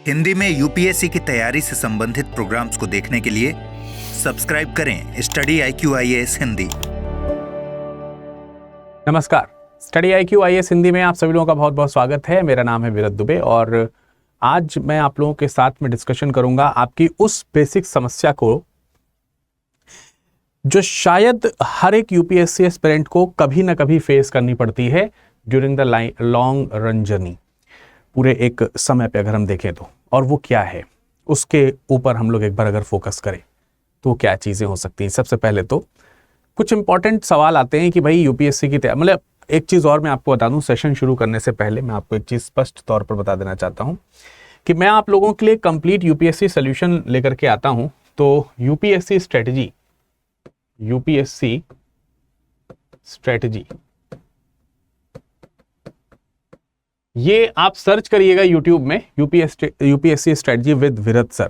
हिंदी में यूपीएससी की तैयारी से संबंधित प्रोग्राम्स को देखने के लिए सब्सक्राइब करें स्टडी IQ IAS हिंदी। नमस्कार, स्टडी IQ IAS हिंदी में आप सभी लोगों का बहुत बहुत स्वागत है। मेरा नाम है विरत दुबे और आज मैं आप लोगों के साथ में डिस्कशन करूंगा आपकी उस बेसिक समस्या को जो शायद हर एक यूपीएससी एस्पिरेंट को कभी ना कभी फेस करनी पड़ती है during the long run journey, पूरे एक समय पे अगर हम देखें तो। और वो क्या है, उसके ऊपर हम लोग एक बार अगर फोकस करें तो क्या चीज़ें हो सकती हैं। सबसे पहले तो कुछ इंपॉर्टेंट सवाल आते हैं कि भाई यूपीएससी की तैयारी, मतलब एक चीज़ और मैं आपको बता दूं, सेशन शुरू करने से पहले मैं आपको एक चीज़ स्पष्ट तौर पर बता देना चाहता हूं कि मैं आप लोगों के लिए कंप्लीट यूपीएससी सोल्यूशन लेकर के आता हूं। तो यूपीएससी स्ट्रेटजी ये आप सर्च करिएगा यूट्यूब में, UPSC strategy with Virat sir.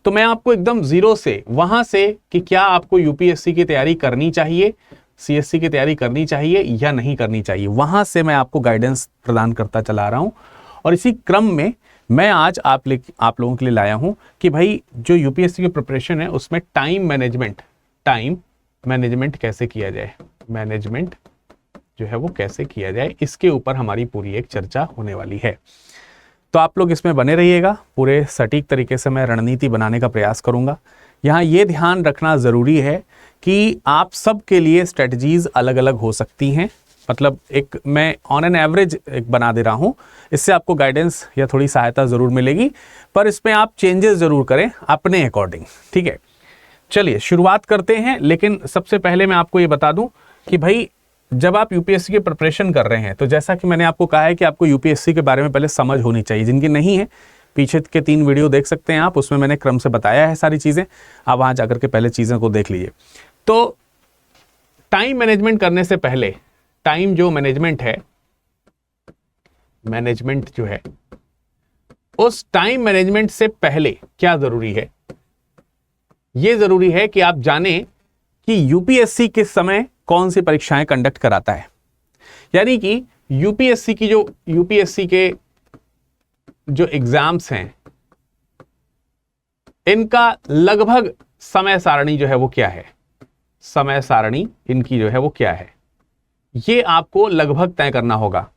तो मैं आपको एकदम जीरो से, वहां से कि क्या आपको यूपीएससी की तैयारी करनी चाहिए, सीएससी की तैयारी करनी चाहिए या नहीं करनी चाहिए, वहां से मैं आपको गाइडेंस प्रदान करता चला रहा हूं। और इसी क्रम में मैं आज आप लोगों के लिए लाया हूं कि भाई जो यूपीएससी की प्रिपरेशन है उसमें टाइम मैनेजमेंट कैसे किया जाए, मैनेजमेंट जो है वो कैसे किया जाए, इसके ऊपर हमारी पूरी एक चर्चा होने वाली है। तो आप लोग इसमें बने रहिएगा, पूरे सटीक तरीके से मैं रणनीति बनाने का प्रयास करूंगा। यहाँ ये ध्यान रखना ज़रूरी है कि आप सब के लिए स्ट्रेटजीज अलग अलग हो सकती हैं, मतलब एक मैं ऑन एन एवरेज एक बना दे रहा हूँ। इससे आपको गाइडेंस या थोड़ी सहायता ज़रूर मिलेगी, पर इसमें आप चेंजेस ज़रूर करें अपने अकॉर्डिंग, ठीक है। चलिए शुरुआत करते हैं। लेकिन सबसे पहले मैं आपको ये बता दूं कि भाई जब आप यूपीएससी की प्रिपरेशन कर रहे हैं तो जैसा कि मैंने आपको कहा है कि आपको यूपीएससी के बारे में पहले समझ होनी चाहिए। जिनकी नहीं है, पीछे के 3 वीडियो देख सकते हैं आप, उसमें मैंने क्रम से बताया है सारी चीज़ें। आप वहाँ जाकर के पहले चीज़ों को देख लीजिए। तो टाइम मैनेजमेंट करने से पहले, टाइम जो मैनेजमेंट जो है उस टाइम मैनेजमेंट से पहले क्या ज़रूरी है, ये ज़रूरी है कि आप जानें कि यूपीएससी किस समय कौन सी परीक्षाएं कंडक्ट कराता है। यानी कि यूपीएससी के जो एग्जाम्स हैं इनका लगभग समय सारणी जो है वो क्या है, समय सारणी इनकी जो है वो क्या है, ये आपको लगभग तय करना होगा।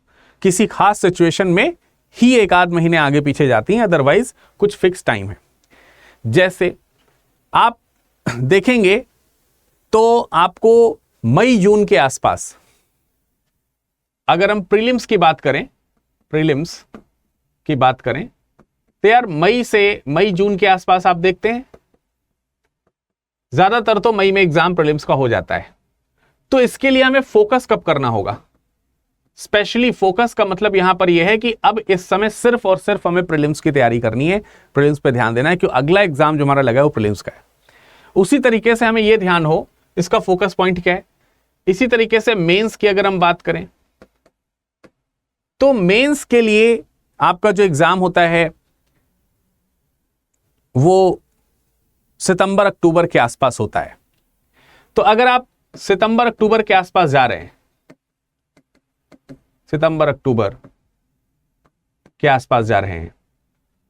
किसी खास सिचुएशन में ही एक आध महीने आगे पीछे जाती हैं, अदरवाइज कुछ फिक्स टाइम है। जैसे आप देखेंगे तो आपको मई जून के आसपास, अगर हम प्रीलिम्स की बात करें तो यार मई जून के आसपास आप देखते हैं ज्यादातर तो मई में एग्जाम प्रीलिम्स का हो जाता है। तो इसके लिए हमें फोकस कब करना होगा, स्पेशली फोकस का मतलब यहां पर यह है कि अब इस समय सिर्फ और सिर्फ हमें प्रीलिम्स की तैयारी करनी है, प्रीलिम्स पे ध्यान देना है, क्योंकि अगला एग्जाम जो हमारा लगा है वो प्रीलिम्स का है। उसी तरीके से हमें यह ध्यान हो इसका फोकस पॉइंट क्या है। इसी तरीके से मेंस की अगर हम बात करें तो मेंस के लिए आपका जो एग्जाम होता है वो सितंबर अक्टूबर के आसपास होता है। तो अगर आप सितंबर अक्टूबर के आसपास जा रहे हैं, सितंबर अक्टूबर के आसपास जा रहे हैं,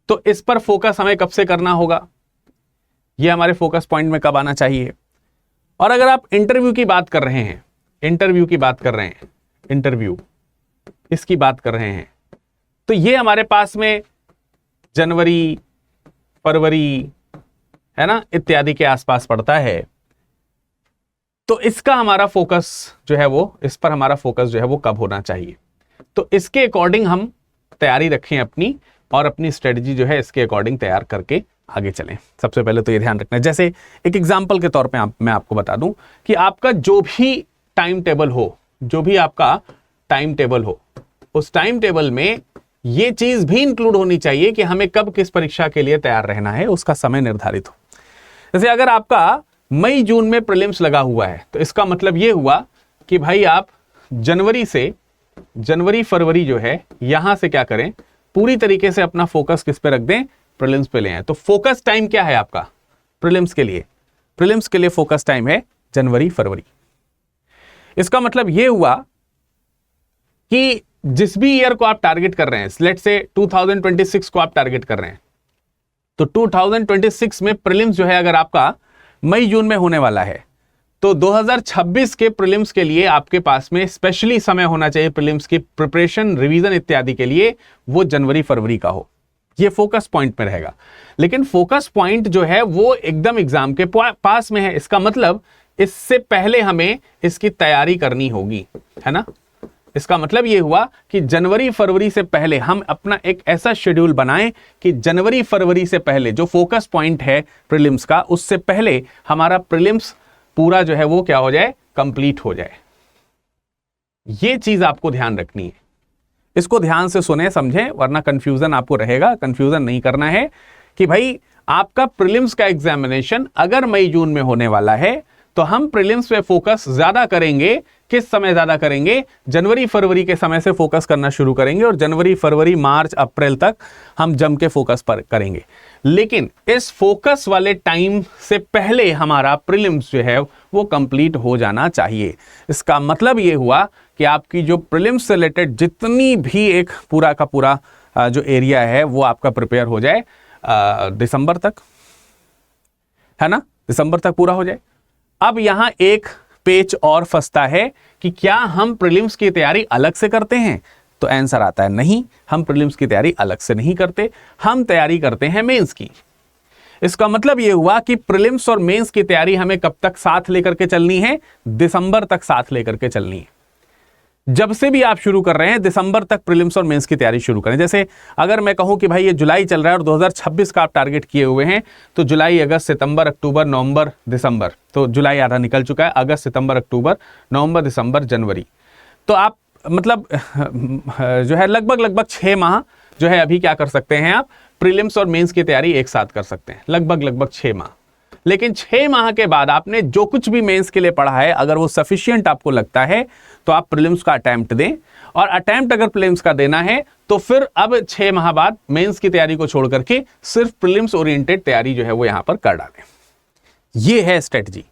तो इस पर फोकस हमें कब से करना होगा, यह हमारे फोकस पॉइंट में कब आना चाहिए। और अगर आप इंटरव्यू की बात कर रहे हैं, इसकी बात कर रहे हैं, तो ये हमारे पास में जनवरी, फरवरी, है ना, इत्यादि के आसपास पड़ता है। तो इसका हमारा फोकस जो है वो, इस पर हमारा फोकस जो है वो कब होना चाहिए। तो इसके अकॉर्डिंग हम तैयारी रखें अपनी, और अपनी स्ट्रेटजी जो है इसके अकॉर्डिंग तैयार करके आगे चलें। सबसे पहले तो ये ध्यान रखना है, जैसे एक एग्जांपल के तौर पे मैं आपको बता दूं कि आपका जो भी टाइम टेबल हो, उस टाइम टेबल में ये चीज भी इंक्लूड होनी चाहिए कि हमें कब किस परीक्षा के लिए तैयार रहना है, उसका समय निर्धारित हो। जैसे अगर आपका मई जून में प्रीलिम्स लगा हुआ है तो इसका मतलब ये हुआ कि भाई आप जनवरी फरवरी जो है यहां से क्या करें, पूरी तरीके से अपना फोकस किस पे रख दें, प्रीलिम्स पे ले आए। तो फोकस टाइम क्या है आपका प्रीलिम्स के लिए फोकस टाइम है जनवरी फरवरी। इसका मतलब यह हुआ कि जिस भी ईयर को आप टारगेट कर रहे हैं, लेट्स से 2026 को आप टारगेट कर रहे हैं, तो 2026 में प्रीलिम्स जो है अगर आपका मई जून में होने वाला है, तो 2026 के प्रीलिम्स के लिए आपके पास में स्पेशली समय होना चाहिए प्रीलिम्स की प्रिपरेशन, रिवीजन इत्यादि के लिए, वो जनवरी फरवरी का हो। ये फोकस पॉइंट में रहेगा। लेकिन फोकस पॉइंट जो है वो एकदम एग्जाम के पास में है, इसका मतलब इससे पहले हमें इसकी तैयारी करनी होगी, है ना। इसका मतलब ये हुआ कि जनवरी फरवरी से पहले हम अपना एक ऐसा शेड्यूल बनाएं कि जनवरी फरवरी से पहले जो फोकस पॉइंट है प्रीलिम्स का, उससे पहले हमारा प्रीलिम्स पूरा जो है वो क्या हो जाए, कंप्लीट हो जाए। ये चीज आपको ध्यान रखनी है, इसको ध्यान से सुने समझें, वरना कंफ्यूजन आपको रहेगा। कंफ्यूजन नहीं करना है कि भाई आपका प्रीलिम्स का एग्जामिनेशन अगर मई जून में होने वाला है तो हम प्रीलिम्स पे फोकस ज्यादा करेंगे। किस समय ज्यादा करेंगे? जनवरी फरवरी के समय से फोकस करना शुरू करेंगे और जनवरी फरवरी मार्च अप्रैल तक हम जम के फोकस पर करेंगे। लेकिन इस फोकस वाले टाइम से पहले हमारा प्रीलिम्स जो है वो कंप्लीट हो जाना चाहिए। इसका मतलब ये हुआ कि आपकी जो प्रीलिम्स से रिलेटेड जितनी भी एक पूरा का पूरा जो एरिया है वो आपका प्रिपेयर हो जाए दिसंबर तक, है ना, दिसंबर तक पूरा हो जाए। अब यहां एक पेच और फंसता है कि क्या हम प्रीलिम्स की तैयारी अलग से करते हैं? तो आंसर आता है नहीं, हम प्रीलिम्स की तैयारी अलग से नहीं करते, हम तैयारी करते हैं मेंस की। इसका मतलब यह हुआ कि प्रीलिम्स और मेंस की तैयारी हमें कब तक साथ लेकर के चलनी है? दिसंबर तक साथ लेकर के चलनी है। जब से भी आप शुरू कर रहे हैं दिसंबर तक प्रीलिम्स और मेंस की तैयारी शुरू करें। जैसे अगर मैं कहूं कि भाई ये जुलाई चल रहा है और 2026 का आप टारगेट किए हुए हैं, तो जुलाई, अगस्त, सितंबर, अक्टूबर, नवंबर, दिसंबर, तो जुलाई आधा निकल चुका है, अगस्त, सितंबर, अक्टूबर, नवंबर, दिसंबर, जनवरी, तो आप मतलब जो है लगभग 6 माह जो है अभी क्या कर सकते हैं, आप प्रीलिम्स और मेंस की तैयारी एक साथ कर सकते हैं, लगभग 6 माह। लेकिन 6 माह के बाद आपने जो कुछ भी मेंस के लिए पढ़ा है, अगर वो सफिशिएंट आपको लगता है तो आप प्रीलिम्स का अटेम्प्ट दें, और अटेम्प्ट अगर प्रीलिम्स का देना है तो फिर अब 6 माह बाद मेंस की तैयारी को छोड़ करके सिर्फ प्रीलिम्स ओरिएंटेड तैयारी जो है वो यहां पर कर डालें। ये है स्ट्रेटजी।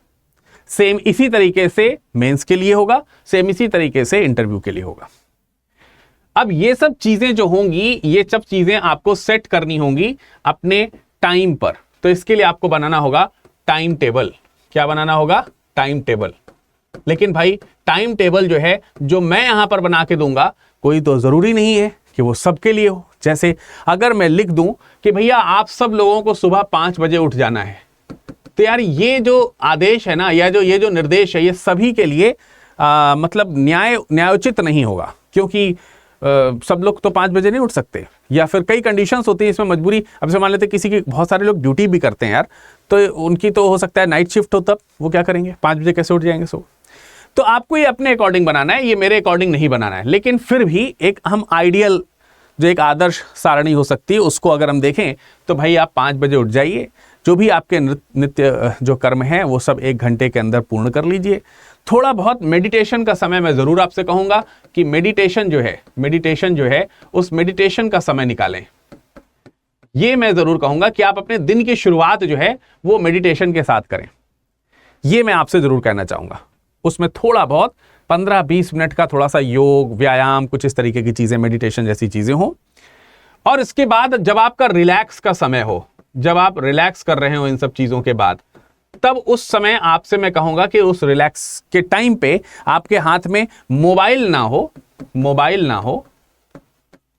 सेम इसी तरीके से मेंस के लिए होगा, सेम इसी तरीके से इंटरव्यू के लिए होगा। अब ये सब चीजें जो होंगी, ये सब चीजें आपको सेट करनी होंगी अपने टाइम पर। तो इसके लिए आपको बनाना होगा टाइम टेबल। क्या बनाना होगा? Time table. लेकिन भाई टाइम टेबल जो है जो मैं यहां पर बना के दूंगा, कोई तो जरूरी नहीं है कि वो सबके लिए हो। जैसे अगर मैं लिख दूं कि भैया आप सब लोगों को सुबह 5 बजे उठ जाना है, तो यार ये जो आदेश है ना, या ये जो निर्देश है, ये सभी के लिए मतलब न्यायोचित नहीं होगा, क्योंकि सब लोग तो 5 बजे नहीं उठ सकते, या फिर कई कंडीशंस होती है इसमें मजबूरी। अब से मान लेते किसी की, बहुत सारे लोग ड्यूटी भी करते हैं यार, तो उनकी तो हो सकता है नाइट शिफ्ट हो, तब वो क्या करेंगे, 5 बजे कैसे उठ जाएंगे सो। तो आपको ये अपने अकॉर्डिंग बनाना है, ये मेरे अकॉर्डिंग नहीं बनाना है। लेकिन फिर भी एक हम आइडियल, जो एक आदर्श सारणी हो सकती है, उसको अगर हम देखें तो भाई आप 5 बजे उठ जाइए, जो भी आपके नित्य जो कर्म है वो सब 1 घंटे के अंदर पूर्ण कर लीजिए। थोड़ा बहुत मेडिटेशन का समय मैं जरूर आपसे कहूंगा कि मेडिटेशन जो है उस मेडिटेशन का समय निकालें। ये मैं जरूर कहूंगा कि आप अपने दिन की शुरुआत जो है वो मेडिटेशन के साथ करें। ये मैं आपसे जरूर कहना चाहूंगा। उसमें थोड़ा बहुत 15-20 मिनट का थोड़ा सा योग, व्यायाम, कुछ इस तरीके की चीजें, मेडिटेशन जैसी चीजें हो। और इसके बाद जब आपका रिलैक्स का समय हो, जब आप रिलैक्स कर रहे हो इन सब चीजों के बाद, तब उस समय आपसे मैं कहूंगा कि उस रिलैक्स के टाइम पे आपके हाथ में मोबाइल ना हो,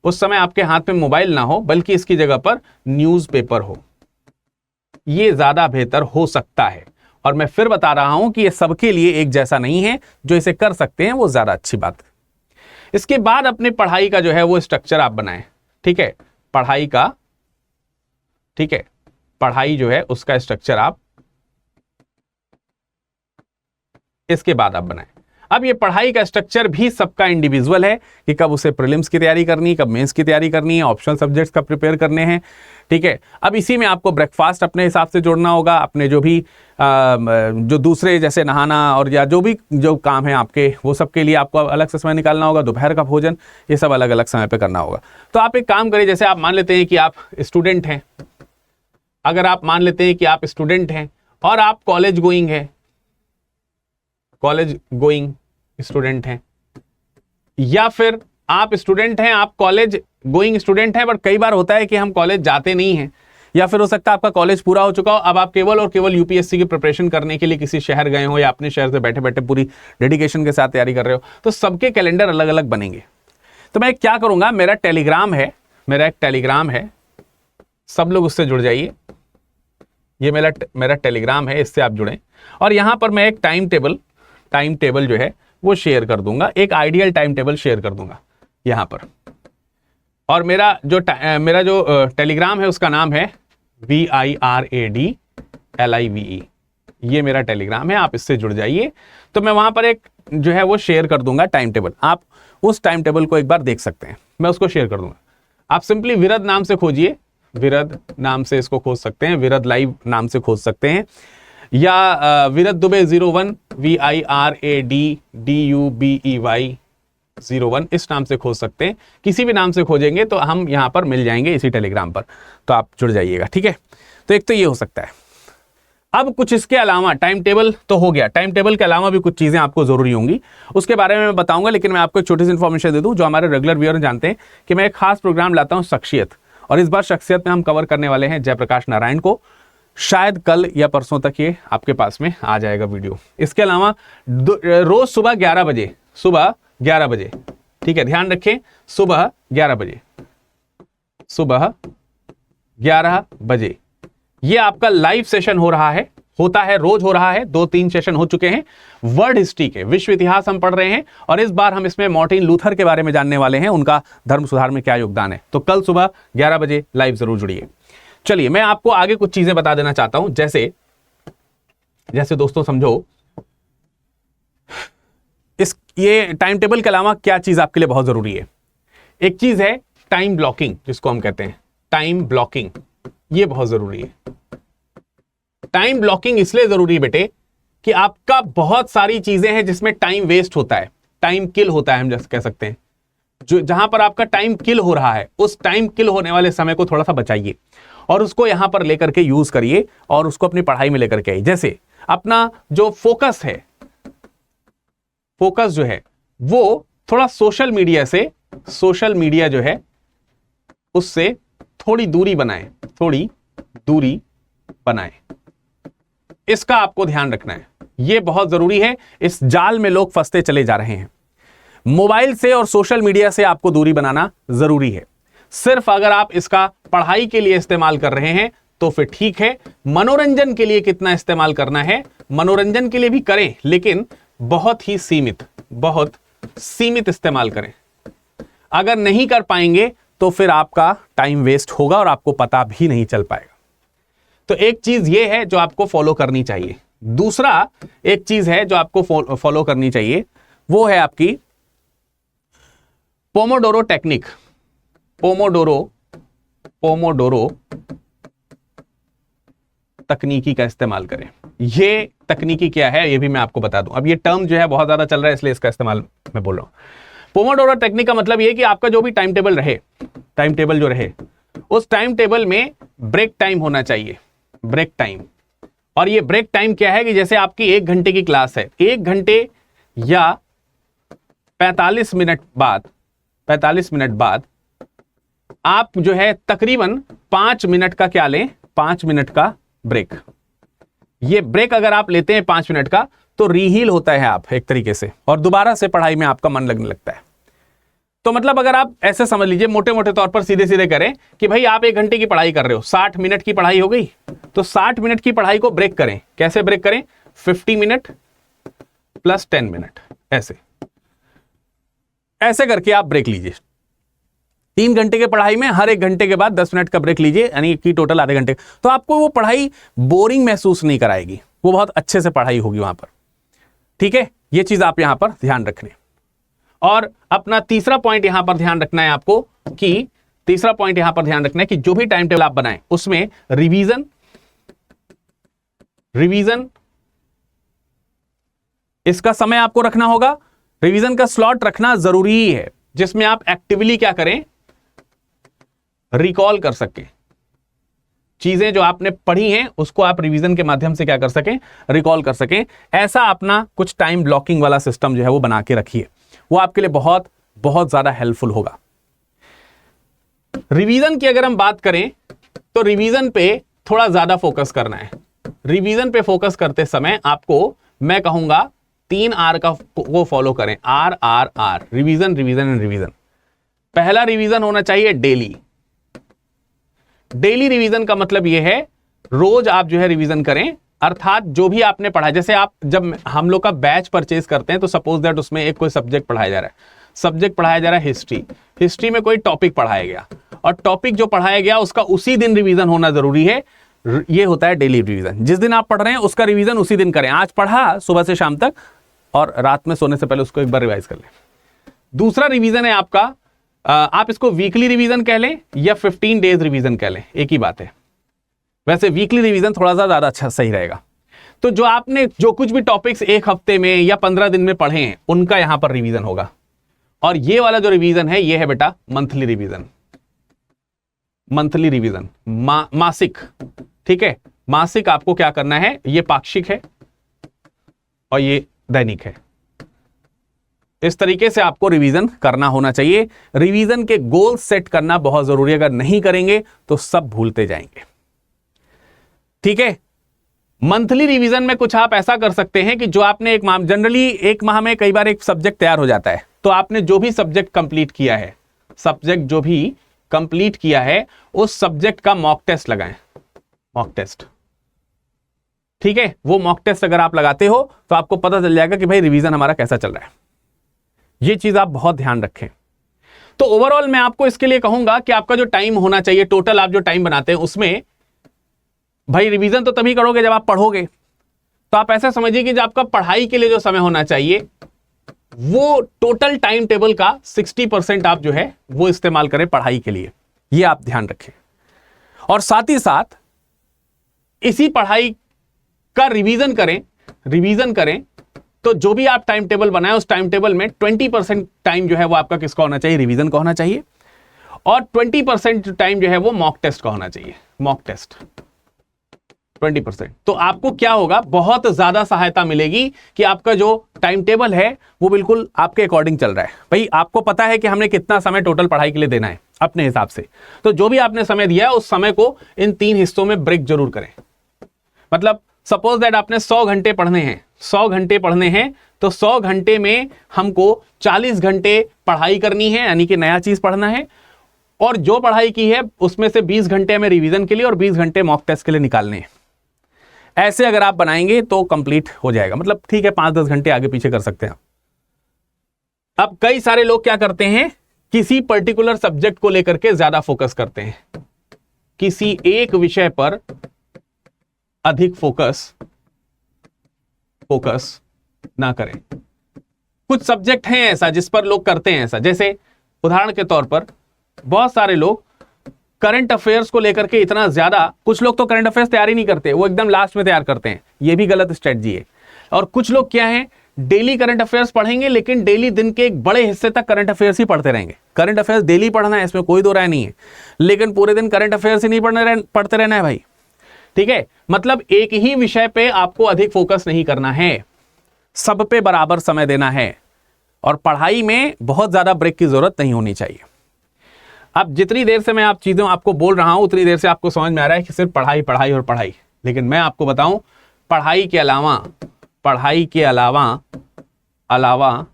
उस समय आपके हाथ में मोबाइल ना हो, बल्कि इसकी जगह पर न्यूज़पेपर हो। ये ज्यादा बेहतर हो सकता है। और मैं फिर बता रहा हूं कि ये सबके लिए एक जैसा नहीं है, जो इसे कर सकते हैं वो ज्यादा अच्छी बात है। इसके बाद अपने पढ़ाई का जो है वो स्ट्रक्चर आप बनाएं, ठीक है, पढ़ाई जो है उसका स्ट्रक्चर आप इसके बाद आप बनाएं। अब ये पढ़ाई का स्ट्रक्चर भी सबका इंडिविजुअल है कि कब उसे प्रीलिम्स की तैयारी करनी है, कब मेंस की तैयारी करनी है, ऑप्शनल सब्जेक्ट्स कब प्रिपेयर करने हैं, ठीक है। अब इसी में आपको ब्रेकफास्ट अपने हिसाब से जोड़ना होगा, अपने जो भी जो दूसरे जैसे नहाना और या जो भी जो काम है आपके, वो सब के लिए आपको अलग से समय निकालना होगा। दोपहर का भोजन, ये सब अलग अलग समय पे करना होगा। तो आप एक काम करिए, जैसे आप मान लेते हैं कि आप स्टूडेंट हैं, अगर आप मान लेते हैं कि आप स्टूडेंट हैं और आप कॉलेज गोइंग स्टूडेंट हैं, या फिर आप स्टूडेंट हैं, आप कॉलेज गोइंग स्टूडेंट हैं, बट कई बार होता है कि हम कॉलेज जाते नहीं हैं, या फिर हो सकता है आपका कॉलेज पूरा हो चुका हो, अब आप केवल और केवल यूपीएससी की प्रिपरेशन करने के लिए किसी शहर गए हो या अपने शहर से बैठे बैठे पूरी डेडिकेशन के साथ तैयारी कर रहे हो, तो सबके कैलेंडर अलग अलग बनेंगे। तो मैं क्या करूंगा, मेरा एक टेलीग्राम है, सब लोग उससे जुड़ जाइए। ये मेरा टेलीग्राम है, इससे आप जुड़ें। और यहां पर मैं एक टाइम टेबल जो है वो शेयर कर दूंगा, एक आइडियल टाइम टेबल शेयर कर दूंगा यहां पर। और मेरा जो टेलीग्राम है उसका नाम है VIRADLIVE, ये मेरा टेलीग्राम है, आप इससे जुड़ जाइए। तो मैं वहां पर एक जो है वो शेयर कर दूंगा टाइम टेबल, आप उस टाइम टेबल को एक बार देख सकते हैं, मैं उसको शेयर कर दूंगा। आप सिंपली विरद नाम से खोजिए, विरद नाम से इसको खोज सकते हैं, विरद लाइव नाम से खोज सकते हैं, या विरद दुबे 01 VIRADDUBEY 01 इस नाम से खोज सकते हैं। किसी भी नाम से खोजेंगे तो हम यहां पर मिल जाएंगे इसी टेलीग्राम पर, तो आप जुड़ जाइएगा, ठीक है। तो एक तो ये हो सकता है। अब कुछ इसके अलावा, टाइम टेबल तो हो गया, टाइम टेबल के अलावा भी कुछ चीजें आपको जरूरी होंगी, उसके बारे में मैं बताऊंगा। लेकिन मैं आपको एक छोटी सी इन्फॉर्मेशन दे दूं, जो हमारे रेगुलर व्यूअर जानते हैं कि मैं एक खास प्रोग्राम लाता हूं शख्सियत, और इस बार शख्सियत में हम कवर करने वाले हैं जयप्रकाश नारायण को। शायद कल या परसों तक ये आपके पास में आ जाएगा वीडियो। इसके अलावा रोज सुबह 11 बजे, ठीक है, ध्यान रखें, सुबह 11 बजे ये आपका लाइव सेशन होता है, रोज हो रहा है, 2-3 सेशन हो चुके हैं। वर्ल्ड हिस्ट्री के, विश्व इतिहास हम पढ़ रहे हैं, और इस बार हम इसमें मार्टिन लूथर के बारे में जानने वाले हैं, उनका धर्म सुधार में क्या योगदान है। तो कल सुबह 11 बजे लाइव जरूर जुड़िए। चलिए, मैं आपको आगे कुछ चीजें बता देना चाहता हूं, जैसे दोस्तों समझो, ये टाइम टेबल के अलावा क्या चीज आपके लिए बहुत जरूरी है। एक चीज है टाइम ब्लॉकिंग, जिसको हम कहते हैं टाइम ब्लॉकिंग, ये बहुत जरूरी है। टाइम ब्लॉकिंग इसलिए जरूरी है बेटे कि आपका बहुत सारी चीजें हैं जिसमें टाइम वेस्ट होता है, टाइम किल होता है, हम जैसे कह सकते हैं। जहां पर आपका टाइम किल हो रहा है, उस टाइम किल होने वाले समय को थोड़ा सा बचाइए और उसको यहां पर लेकर के यूज करिए और उसको अपनी पढ़ाई में लेकर के आइए। जैसे अपना जो फोकस जो है वो थोड़ा सोशल मीडिया जो है उससे थोड़ी दूरी बनाएं, इसका आपको ध्यान रखना है, यह बहुत जरूरी है। इस जाल में लोग फंसते चले जा रहे हैं। मोबाइल से और सोशल मीडिया से आपको दूरी बनाना जरूरी है। सिर्फ अगर आप इसका पढ़ाई के लिए इस्तेमाल कर रहे हैं तो फिर ठीक है। मनोरंजन के लिए कितना इस्तेमाल करना है, मनोरंजन के लिए भी करें, लेकिन बहुत ही सीमित इस्तेमाल करें। अगर नहीं कर पाएंगे तो फिर आपका टाइम वेस्ट होगा और आपको पता भी नहीं चल पाएगा। तो एक चीज ये है जो आपको फॉलो करनी चाहिए। दूसरा एक चीज है जो आपको फॉलो करनी चाहिए, वो है आपकी पोमोडोरो टेक्निक। पोमोडोरो तकनीकी का इस्तेमाल करें। ये तकनीकी क्या है ये भी मैं आपको बता दूं। अब ये टर्म जो है बहुत ज्यादा चल रहा है, इसलिए इसका इस्तेमाल मैं बोल रहा हूं। पोमोडोरो टेक्निक का मतलब ये कि आपका जो भी टाइम टेबल जो रहे, उस टाइम टेबल में ब्रेक टाइम होना चाहिए, ब्रेक टाइम। और ये ब्रेक टाइम क्या है कि जैसे आपकी 1 घंटे की क्लास है, 1 घंटे या 45 मिनट बाद आप जो है तकरीबन 5 मिनट का क्या लें, 5 मिनट का ब्रेक। ये ब्रेक अगर आप लेते हैं 5 मिनट का तो रीहील होता है आप एक तरीके से, और दोबारा से पढ़ाई में आपका मन लगने लगता है। तो मतलब अगर आप ऐसे समझ लीजिए, मोटे मोटे तौर पर सीधे करें कि भाई आप 1 घंटे की पढ़ाई कर रहे हो, 60 मिनट की पढ़ाई हो गई, तो 60 मिनट की पढ़ाई को ब्रेक करें। कैसे ब्रेक करें? 50 मिनट प्लस 10 मिनट, ऐसे करके आप ब्रेक लीजिए। 3 घंटे के पढ़ाई में हर 1 घंटे के बाद 10 मिनट का ब्रेक लीजिए, यानी कि टोटल आधे घंटे। तो आपको वो पढ़ाई बोरिंग महसूस नहीं कराएगी, वो बहुत अच्छे से पढ़ाई होगी वहां पर। ठीक है, ये चीज आप यहां पर ध्यान रखें। और अपना तीसरा पॉइंट यहां पर ध्यान रखना है आपको कि जो भी टाइम टेबल आप बनाएं उसमें रिवीजन इसका समय आपको रखना होगा। रिवीजन का स्लॉट रखना जरूरी है, जिसमें आप एक्टिवली क्या करें, रिकॉल कर सकें। चीजें जो आपने पढ़ी हैं उसको आप रिवीजन के माध्यम से क्या कर सकें, रिकॉल कर सकें। ऐसा अपना कुछ टाइम ब्लॉकिंग वाला सिस्टम जो है वो बना के रखिए, वो आपके लिए बहुत बहुत ज्यादा हेल्पफुल होगा। रिवीजन की अगर हम बात करें तो रिवीजन पे थोड़ा ज्यादा फोकस करना है। रिवीजन पे फोकस करते समय आपको मैं कहूंगा 3 R का वो फॉलो करें, R R R, revision revision and revision. पहला रिवीजन होना चाहिए डेली। डेली रिवीजन का मतलब यह है रोज आप जो है रिवीजन करें, अर्थात जो भी आपने पढ़ा, जैसे आप जब हम लोग का बैच परचेज करते हैं तो सपोज दैट उसमें एक कोई सब्जेक्ट पढ़ाया जा रहा है, सब्जेक्ट पढ़ाया जा रहा है हिस्ट्री, हिस्ट्री में कोई टॉपिक पढ़ाया गया और टॉपिक जो पढ़ाया गया उसका उसी दिन रिवीजन होना जरूरी है। ये होता है डेली रिवीजन। जिस दिन आप पढ़ रहे हैं उसका रिवीजन उसी दिन करें। आज पढ़ा सुबह से शाम तक और रात में सोने से पहले उसको एक बार रिवाइज कर लें। दूसरा रिवीजन है आपका, आप इसको वीकली रिवीजन कह लें या 15 डेज रिवीजन कह लें, एक ही बात है। वैसे वीकली रिवीजन थोड़ा सा ज्यादा अच्छा सही रहेगा। तो जो आपने जो कुछ भी टॉपिक्स एक हफ्ते में या 15 दिन में पढ़े हैं उनका यहां पर रिवीजन होगा। और ये वाला जो रिवीजन है ये है बेटा मंथली रिवीजन। मंथली रिवीजन मासिक, ठीक है। मासिक आपको क्या करना है, ये पाक्षिक है और ये दैनिक है। इस तरीके से आपको रिवीजन करना होना चाहिए। रिवीजन के गोल सेट करना बहुत जरूरी है, अगर नहीं करेंगे तो सब भूलते जाएंगे, ठीक है। मंथली रिवीजन में कुछ आप ऐसा कर सकते हैं कि जो आपने एक माह, जनरली एक माह में कई बार एक सब्जेक्ट तैयार हो जाता है, तो आपने जो भी सब्जेक्ट कंप्लीट किया है, सब्जेक्ट जो भी कंप्लीट किया है उस सब्जेक्ट का मॉक टेस्ट लगाएं। मॉक टेस्ट, ठीक है। वो मॉक टेस्ट अगर आप लगाते हो तो आपको पता चल जाएगा कि भाई रिवीजन हमारा कैसा चल रहा है। ये चीज आप बहुत ध्यान रखें। तो ओवरऑल मैं आपको इसके लिए कहूंगा कि आपका जो टाइम होना चाहिए, टोटल आप जो टाइम बनाते हैं उसमें भाई रिवीजन तो तभी करोगे जब आप पढ़ोगे। तो आप ऐसा समझिए कि जब आपका पढ़ाई के लिए जो समय होना चाहिए वो टोटल टाइम टेबल का 60% आप जो है वो इस्तेमाल करें पढ़ाई के लिए। ये आप ध्यान रखें। और साथ ही साथ इसी पढ़ाई का रिवीजन करें। तो जो भी आप टाइम टेबल बनाए उस टाइम टेबल में 20% टाइम जो है वो आपका किसका होना चाहिए, रिवीजन का होना चाहिए। और 20% टाइम जो है वो मॉक टेस्ट का होना चाहिए। Mock test 20%। तो आपको क्या होगा, बहुत ज्यादा सहायता मिलेगी कि आपका जो टाइम टेबल है वो बिल्कुल आपके अकॉर्डिंग चल रहा है। भाई आपको पता है कि हमने कितना समय टोटल पढ़ाई के लिए देना है अपने हिसाब से। तो जो भी आपने समय दिया है उस समय को इन 3 हिस्सों में ब्रेक जरूर करें। मतलब सपोज दैट आपने 100 घंटे पढ़ने हैं, 100 घंटे पढ़ने हैं, तो 100 घंटे में हमको 40 घंटे पढ़ाई करनी है, यानी कि नया चीज पढ़ना है। और जो पढ़ाई की है उसमें से 20 घंटे हमें रिवीजन के लिए और 20 घंटे मॉक टेस्ट के लिए निकालने हैं। ऐसे अगर आप बनाएंगे तो कंप्लीट हो जाएगा। मतलब ठीक है, 5-10 घंटे आगे पीछे कर सकते हैं। अब कई सारे लोग क्या करते हैं, किसी पर्टिकुलर सब्जेक्ट को लेकर के ज्यादा फोकस करते हैं। किसी एक विषय पर अधिक फोकस ना करें। कुछ सब्जेक्ट हैं ऐसा जिस पर लोग करते हैं ऐसा। जैसे उदाहरण के तौर पर बहुत सारे लोग करंट अफेयर्स को लेकर के इतना ज्यादा, कुछ लोग तो करंट अफेयर्स तैयार ही नहीं करते, वो एकदम लास्ट में तैयार करते हैं। ये भी गलत स्ट्रेटजी है। और कुछ लोग क्या है, डेली करंट अफेयर्स पढ़ेंगे लेकिन डेली दिन के एक बड़े हिस्से तक करंट अफेयर्स ही पढ़ते रहेंगे। करंट अफेयर्स डेली पढ़ना है, इसमें कोई दो राय नहीं है, लेकिन पूरे दिन करंट अफेयर्स ही नहीं पढ़ते रहना है भाई, ठीक है। मतलब एक ही विषय पे आपको अधिक फोकस नहीं करना है, सब पे बराबर समय देना है। और पढ़ाई में बहुत ज्यादा ब्रेक की जरूरत नहीं होनी चाहिए। अब जितनी देर से मैं आप चीजों आपको बोल रहा हूं उतनी देर से आपको समझ में आ रहा है कि सिर्फ पढ़ाई पढ़ाई और पढ़ाई। लेकिन मैं आपको बताऊं, पढ़ाई के अलावा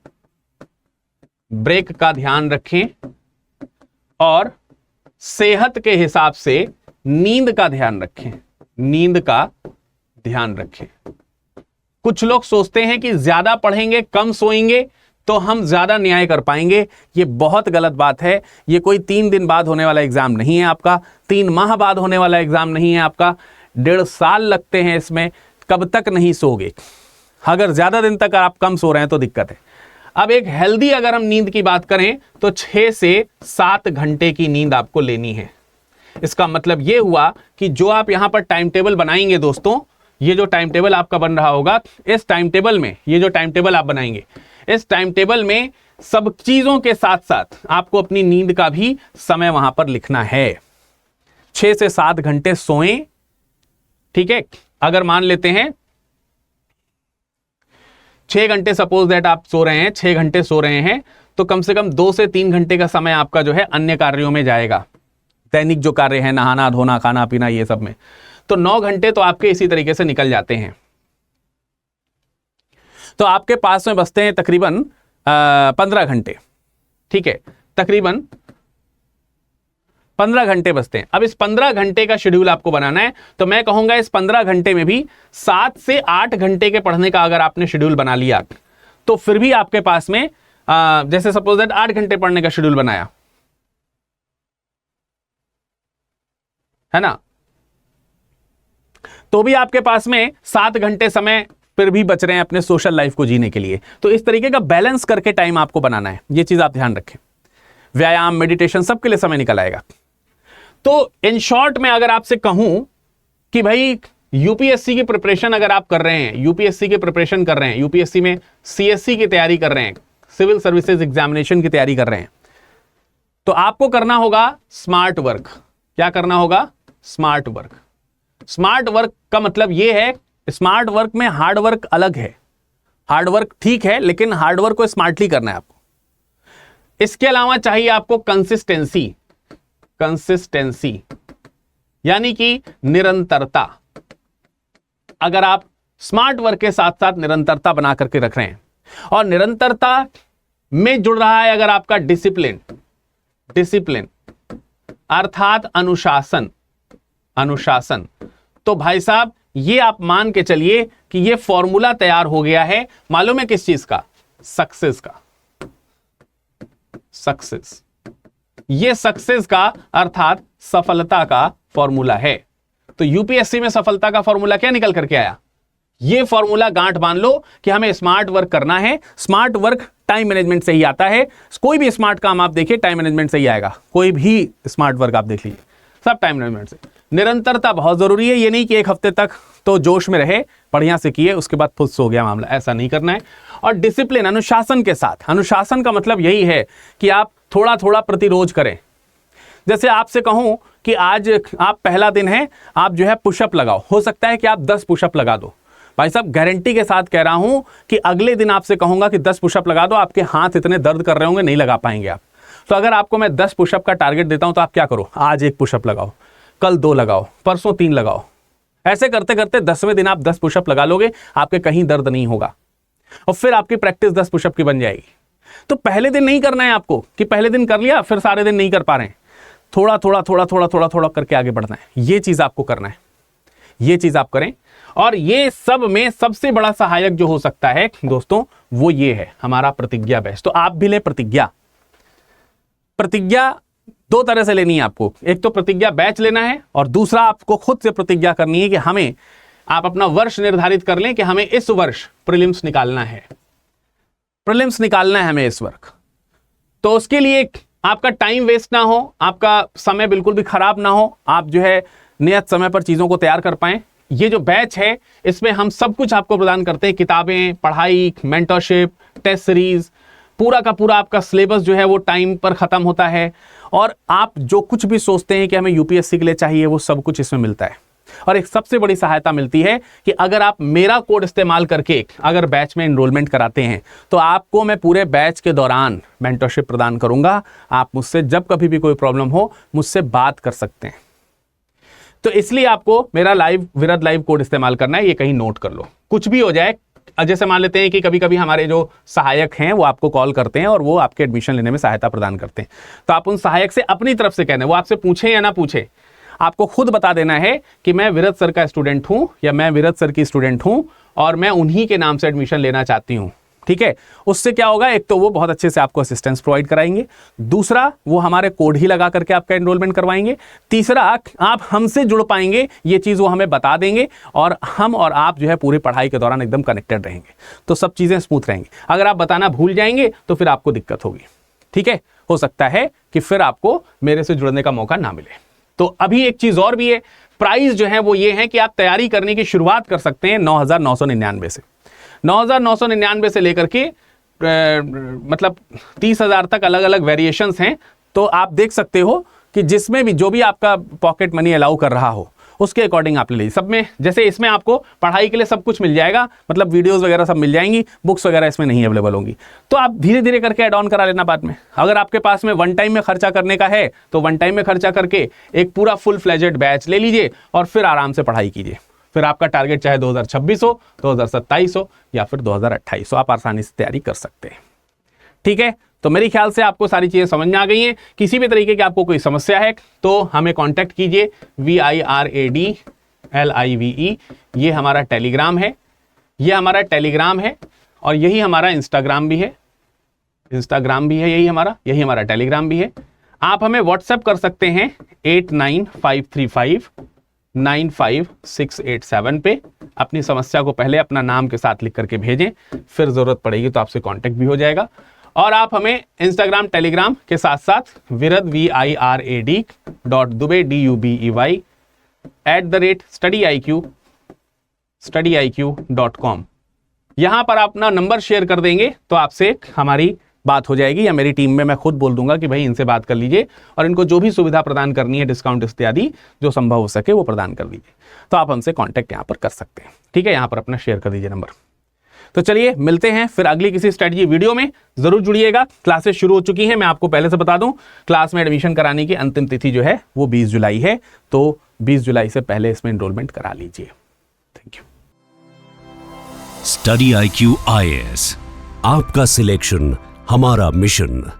ब्रेक का ध्यान रखें और सेहत के हिसाब से नींद का ध्यान रखें। कुछ लोग सोचते हैं कि ज्यादा पढ़ेंगे कम सोएंगे तो हम ज्यादा न्याय कर पाएंगे। ये बहुत गलत बात है। ये कोई 3 दिन बाद होने वाला एग्जाम नहीं है आपका, 3 माह बाद होने वाला एग्जाम नहीं है आपका, 1.5 साल लगते हैं इसमें। कब तक नहीं सोगे? अगर ज्यादा दिन तक आप कम सो रहे हैं तो दिक्कत है। अब एक हेल्दी अगर हम नींद की बात करें तो 6 से 7 घंटे की नींद आपको लेनी है। इसका मतलब यह हुआ कि जो आप यहां पर टाइम टेबल बनाएंगे दोस्तों, ये जो टाइम टेबल आपका बन रहा होगा, इस टाइम टेबल में, ये जो टाइम टेबल आप बनाएंगे, इस टाइम टेबल में सब चीजों के साथ साथ आपको अपनी नींद का भी समय वहां पर लिखना है। 6 से 7 घंटे सोएं, ठीक है। अगर मान लेते हैं 6 घंटे सपोज दैट आप सो रहे हैं, 6 घंटे सो रहे हैं, तो कम से कम 2 से 3 घंटे का समय आपका जो है अन्य कार्यों में जाएगा। दैनिक जो कार्य है, नहाना धोना खाना पीना ये सब में, तो 9 घंटे तो आपके इसी तरीके से निकल जाते हैं। तो आपके पास में बचते हैं तकरीबन 15 घंटे, ठीक है, तकरीबन 15 घंटे बचते हैं। अब इस 15 घंटे का शेड्यूल आपको बनाना है, तो मैं कहूंगा इस 15 घंटे में भी 7 से 8 घंटे के पढ़ने का अगर आपने शेड्यूल बना लिया, तो फिर भी आपके पास में जैसे सपोज दैट 8 घंटे पढ़ने का शेड्यूल बनाया है ना, तो भी आपके पास में 7 घंटे समय फिर भी बच रहे हैं अपने सोशल लाइफ को जीने के लिए। तो इस तरीके का बैलेंस करके टाइम आपको बनाना है, ये चीज आप ध्यान रखें। व्यायाम, मेडिटेशन, सबके लिए समय निकल आएगा। तो इन शॉर्ट में अगर आपसे कहूं कि भाई यूपीएससी की प्रिपरेशन अगर आप कर रहे हैं, यूपीएससी की प्रिपरेशन कर रहे हैं, यूपीएससी में सीएससी की तैयारी कर रहे हैं, सिविल सर्विसेज एग्जामिनेशन की तैयारी कर रहे हैं, तो आपको करना होगा स्मार्ट वर्क। क्या करना होगा? Smart work. स्मार्ट वर्क का मतलब यह है, स्मार्ट वर्क में हार्ड वर्क अलग है। हार्ड वर्क ठीक है, लेकिन हार्ड वर्क को स्मार्टली करना है आपको। इसके अलावा चाहिए आपको कंसिस्टेंसी। कंसिस्टेंसी यानी कि निरंतरता। अगर आप स्मार्ट वर्क के साथ साथ निरंतरता बना करके रख रहे हैं, और निरंतरता में जुड़ रहा है अगर आपका डिसिप्लिन, डिसिप्लिन अर्थात अनुशासन, अनुशासन, तो भाई साहब ये आप मान के चलिए कि ये फॉर्मूला तैयार हो गया है। मालूम है किस चीज का? सक्सेस का। सक्सेस, ये सक्सेस का अर्थात सफलता का फॉर्मूला है। तो यूपीएससी में सफलता का फॉर्मूला क्या निकल करके आया? ये फॉर्मूला गांठ बांध लो कि हमें स्मार्ट वर्क करना है। स्मार्ट वर्क टाइम मैनेजमेंट से ही आता है। कोई भी स्मार्ट काम आप देखिए टाइम मैनेजमेंट से ही आएगा। कोई भी स्मार्ट वर्क आप देख लीजिए, सब टाइम मैनेजमेंट से। निरंतरता बहुत जरूरी है। ये नहीं कि एक हफ्ते तक तो जोश में रहे, बढ़िया से किए, उसके बाद फुस हो गया मामला, ऐसा नहीं करना है। और डिसिप्लिन, अनुशासन के साथ। अनुशासन का मतलब यही है कि आप थोड़ा थोड़ा प्रतिरोज करें। जैसे आपसे कहूं कि आज आप पहला दिन है, आप जो है पुशअप लगाओ, हो सकता है कि आप 10 पुशअप लगा दो। भाई साहब गारंटी के साथ कह रहा हूं कि अगले दिन आपसे कहूंगा कि 10 पुशअप लगा दो, आपके हाथ इतने दर्द कर रहे होंगे, नहीं लगा पाएंगे आप। तो अगर आपको मैं 10 पुशअप का टारगेट देता हूं तो आप क्या करो? आज 1 पुशअप लगाओ, कल 2 लगाओ, परसों 3 लगाओ। ऐसे करते करते 10वें दिन आप 10 पुशअप लगा लोगे, आपके कहीं दर्द नहीं होगा, और फिर आपकी प्रैक्टिस 10 पुशअप की बन जाएगी। तो पहले दिन नहीं करना है आपको कि पहले दिन कर लिया फिर सारे दिन नहीं कर पा रहे हैं। थोड़ा थोड़ा थोड़ा थोड़ा थोड़ा थोड़ा करके आगे बढ़ना है। ये चीज आपको करना है, ये चीज आप करें। और ये सब में सबसे बड़ा सहायक जो हो सकता है दोस्तों, वो ये है हमारा प्रतिज्ञा बैच। तो आप भी ले प्रतिज्ञा। प्रतिज्ञा 2 तरह से लेनी है आपको। एक तो प्रतिज्ञा बैच लेना है, और दूसरा आपको खुद से प्रतिज्ञा करनी है कि हमें, आप अपना वर्ष निर्धारित कर लें कि हमें इस वर्ष प्रीलिम्स निकालना है, प्रीलिम्स निकालना है हमें इस वर्ष। तो उसके लिए आपका टाइम वेस्ट ना हो, आपका समय बिल्कुल भी खराब ना हो, आप जो है नियत समय पर चीजों को तैयार कर पाएं। ये जो बैच है इसमें हम सब कुछ आपको प्रदान करते हैं, किताबें, पढ़ाई, मेंटरशिप, टेस्ट सीरीज, पूरा का पूरा आपका सिलेबस जो है वो टाइम पर खत्म होता है। और आप जो कुछ भी सोचते हैं कि हमें यूपीएससी के लिए चाहिए, वो सब कुछ इसमें मिलता है। और एक सबसे बड़ी सहायता मिलती है कि अगर आप मेरा कोड इस्तेमाल करके अगर बैच में एनरोलमेंट कराते हैं, तो आपको मैं पूरे बैच के दौरान मेंटरशिप प्रदान करूंगा। आप मुझसे जब कभी भी कोई प्रॉब्लम हो, मुझसे बात कर सकते हैं। तो इसलिए आपको मेरा लाइव विरद लाइव कोड इस्तेमाल करना है। ये कहीं नोट कर लो, कुछ भी हो जाए। जैसे मान लेते हैं कि कभी कभी हमारे जो सहायक हैं वो आपको कॉल करते हैं और वो आपके एडमिशन लेने में सहायता प्रदान करते हैं, तो आप उन सहायक से अपनी तरफ से कहना है, वो आपसे पूछे या ना पूछे, आपको खुद बता देना है कि मैं विरद सर का स्टूडेंट हूं या मैं विरद सर की स्टूडेंट हूं और मैं उन्हीं के नाम से एडमिशन लेना चाहती हूं। ठीक है, उससे क्या होगा, एक तो वो बहुत अच्छे से आपको असिस्टेंस प्रोवाइड कराएंगे, दूसरा वो हमारे कोड ही लगा करके आपका एनरोलमेंट करवाएंगे, तीसरा आप हमसे जुड़ पाएंगे, ये चीज़ वो हमें बता देंगे, और हम और आप जो है पूरी पढ़ाई के दौरान एकदम कनेक्टेड रहेंगे। तो सब चीज़ें स्मूथ रहेंगी। अगर आप बताना भूल जाएंगे तो फिर आपको दिक्कत होगी। ठीक है, हो सकता है कि फिर आपको मेरे से जुड़ने का मौका ना मिले। तो अभी एक चीज़ और भी है, प्राइस जो है वो ये है कि आप तैयारी करने की शुरुआत कर सकते हैं 9,999 से। 9,999 से लेकर के मतलब 30,000 तक अलग अलग वेरिएशंस हैं। तो आप देख सकते हो कि जिसमें भी जो भी आपका पॉकेट मनी अलाउ कर रहा हो, उसके अकॉर्डिंग आप ले लीजिए। सब में जैसे इसमें आपको पढ़ाई के लिए सब कुछ मिल जाएगा, मतलब वीडियोस वगैरह सब मिल जाएंगी, बुक्स वगैरह इसमें नहीं अवेलेबल होंगी, तो आप धीरे धीरे करके ऐड ऑन करा लेना बाद में। अगर आपके पास में वन टाइम में खर्चा करने का है तो वन टाइम में खर्चा करके एक पूरा फुल फ्लेजेड बैच ले लीजिए और फिर आराम से पढ़ाई कीजिए। फिर आपका टारगेट चाहे 2026 हो, 2027 हो या फिर 2028 हो, आप आसानी से तैयारी कर सकते हैं। ठीक है, तो मेरे ख्याल से आपको सारी चीजें समझ में आ गई हैं। किसी भी तरीके की आपको कोई समस्या है तो हमें कांटेक्ट कीजिए। VIRADLIVE ये हमारा टेलीग्राम है, ये हमारा टेलीग्राम है और यही हमारा इंस्टाग्राम भी है, यही हमारा टेलीग्राम भी है। आप हमें व्हाट्सएप कर सकते हैं 8953595687 पे। अपनी समस्या को पहले अपना नाम के साथ लिख करके भेजें, फिर जरूरत पड़ेगी तो आपसे कांटेक्ट भी हो जाएगा। और आप हमें इंस्टाग्राम टेलीग्राम के साथ साथ विरद VIRAD.Dubey DUBEY @studyiq.com यहां पर आप अपना नंबर शेयर कर देंगे तो आपसे हमारी बात हो जाएगी, या मेरी टीम में मैं खुद बोल दूंगा कि भाई इनसे बात कर लीजिए और इनको जो भी सुविधा प्रदान करनी है, डिस्काउंट इत्यादि जो संभव हो सके वो प्रदान कर दीजिए। तो आप हमसे कांटेक्ट यहां पर कर सकते हैं। ठीक है, यहां पर अपना शेयर कर दीजिए नंबर। तो चलिए मिलते हैं फिर अगली किसी स्ट्रेटजी वीडियो में, जरूर जुड़िएगा। क्लासेस शुरू हो चुकी हैं, मैं आपको पहले से बता दूं, क्लास में एडमिशन कराने की अंतिम तिथि जो है वो 20 जुलाई है, तो 20 जुलाई से पहले इसमें एनरोलमेंट करा लीजिए। Thank you. Study IQ IAS, आपका सिलेक्शन हमारा मिशन।